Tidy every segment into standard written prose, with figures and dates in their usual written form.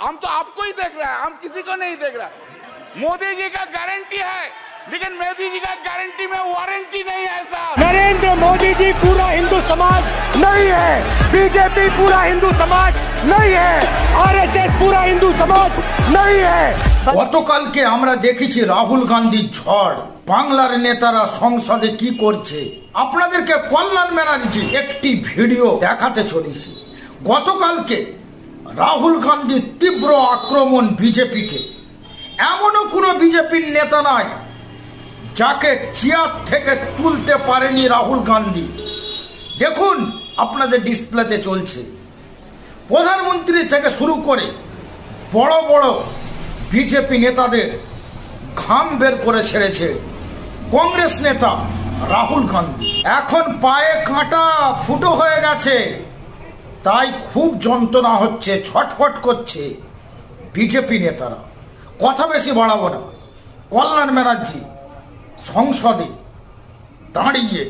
हम तो आपको ही देख रहे हैं, हम किसी को नहीं देख रहा। मोदी जी का गारंटी है, लेकिन मोदी जी का गारंटी में वारंटी नहीं है साहब। नरेंद्र मोदी जी पूरा हिंदू समाज नहीं है, बीजेपी पूरा हिंदू समाज नहीं है, आरएसएस पूरा हिंदू समाज नहीं है। গতকালকে আমরা দেখেছি রাহুল গান্ধীর ঝড়, বাংলার নেতারা সংসদে কি করছে আপনাদেরকে কল্যাণ ব্যানার্জি একটি ভিডিও দেখাতে চলেছি। গতকালকে রাহুল গান্ধীর তীব্র আক্রমণ বিজেপিকে, এমনও কোনো বিজেপির নেতা নাই যাকে চেয়ার থেকে তুলতে পারেনি রাহুল গান্ধী। দেখুন আপনাদের ডিসপ্লেতে চলছে, প্রধানমন্ত্রী থেকে শুরু করে বড় বড় বিজেপি নেতাদের ঘাম বের করে ছেড়েছে কংগ্রেস নেতা রাহুল গান্ধী। এখন পায়ে কাঁটা ফুটো হয়ে গেছে, তাই খুব যন্ত্রণা হচ্ছে, ছটফট করছে বিজেপি নেতারা। কথা বেশি বাড়াবো না, কল্যাণ ব্যানার্জি সংসদে দাঁড়িয়ে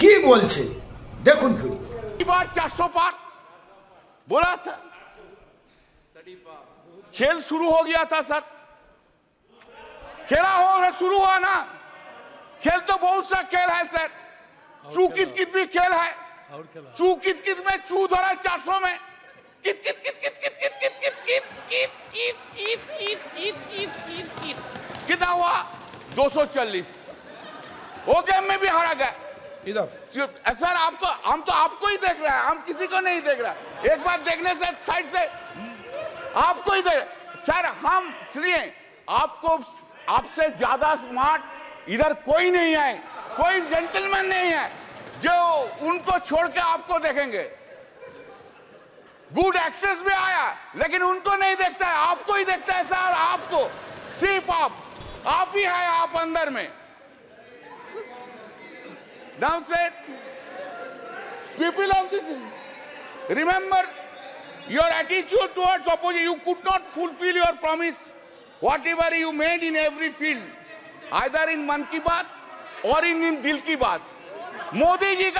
কি বলছে দেখুন। बार 400 पार बोला था, खेल शुरू हो गया था सर, खेला होगा, शुरू हुआ ना। खेल तो बहुत सा खेल है सर, चू कित कित भी खेल है, चू कित कित में चू धरा 400 में, कित कित कित कित कित कित कित कित कित कित कित कित कित कित कित कित कित कितना हुआ 240। वो गेम में भी हारा गया इधर सर। आपको, हम तो आपको ही देख रहे हैं, हम किसी को नहीं देख रहा। एक बार देखने से साइड से आपको ही देख सर, हम इसलिए आपको, आपसे ज्यादा स्मार्ट इधर कोई नहीं है, कोई जेंटलमैन नहीं है जो उनको छोड़ के आपको देखेंगे। गुड एक्टर्स भी आया, लेकिन उनको नहीं देखता है, आपको ही देखता है सर। आपको सिर्फ आप ही है, आप अंदर में। Now said, people of this, remember your attitude towards opposition. You could not fulfill your promise, whatever you made in every field, either in मन की बात or in दिल की बात। मोदी जी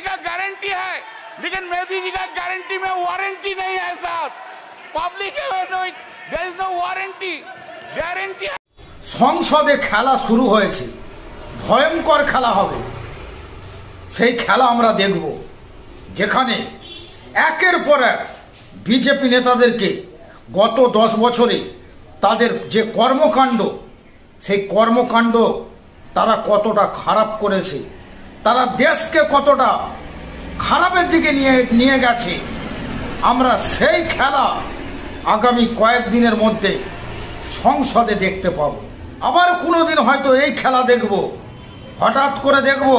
का गारंटी है, लेकिन मोदी जी का गारंटी में वारंटी नहीं है साहब। Public there is no warranty, guarantee। সংসদে খেলা শুরু হয়েছে, ভয়ঙ্কর খেলা হবে। সেই খেলা আমরা দেখব, যেখানে একের পর এক বিজেপি নেতাদেরকে গত 10 বছরে তাদের যে কর্মকাণ্ড, সেই কর্মকাণ্ড তারা কতটা খারাপ করেছে, তারা দেশকে কতটা খারাপের দিকে নিয়ে গেছে, আমরা সেই খেলা আগামী কয়েকদিনের মধ্যে সংসদে দেখতে পাব। আবার কোনোদিন হয়তো এই খেলা দেখব, হঠাৎ করে দেখব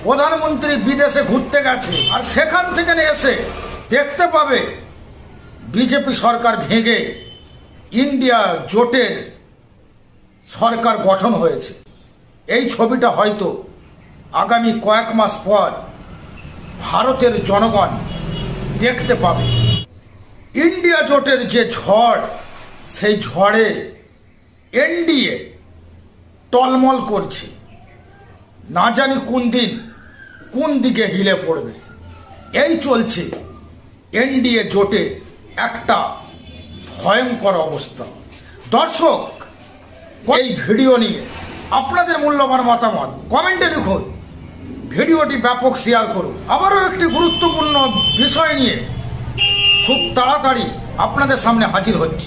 প্রধানমন্ত্রী বিদেশে ঘুরতে গেছে, আর সেখান থেকে এসে দেখতে পাবে বিজেপি সরকার ভেঙে ইন্ডিয়া জোটের সরকার গঠন হয়েছে। এই ছবিটা হয়তো আগামী কয়েক মাস পর ভারতের জনগণ দেখতে পাবে। ইন্ডিয়া জোটের যে ঝড়, সেই ঝড়ে এনডিএ টলমল করছে, না জানি কোন দিন কোন দিকে হিলে পড়বে। এই চলছে এনডিএ জোটে একটা ভয়ঙ্কর অবস্থা। দর্শক, এই ভিডিও নিয়ে আপনাদের মূল্যবান মতামত কমেন্টে লিখুন, ভিডিওটি ব্যাপক শেয়ার করুন। আবারও একটি গুরুত্বপূর্ণ বিষয় নিয়ে খুব তাড়াতাড়ি আপনাদের সামনে হাজির হচ্ছে।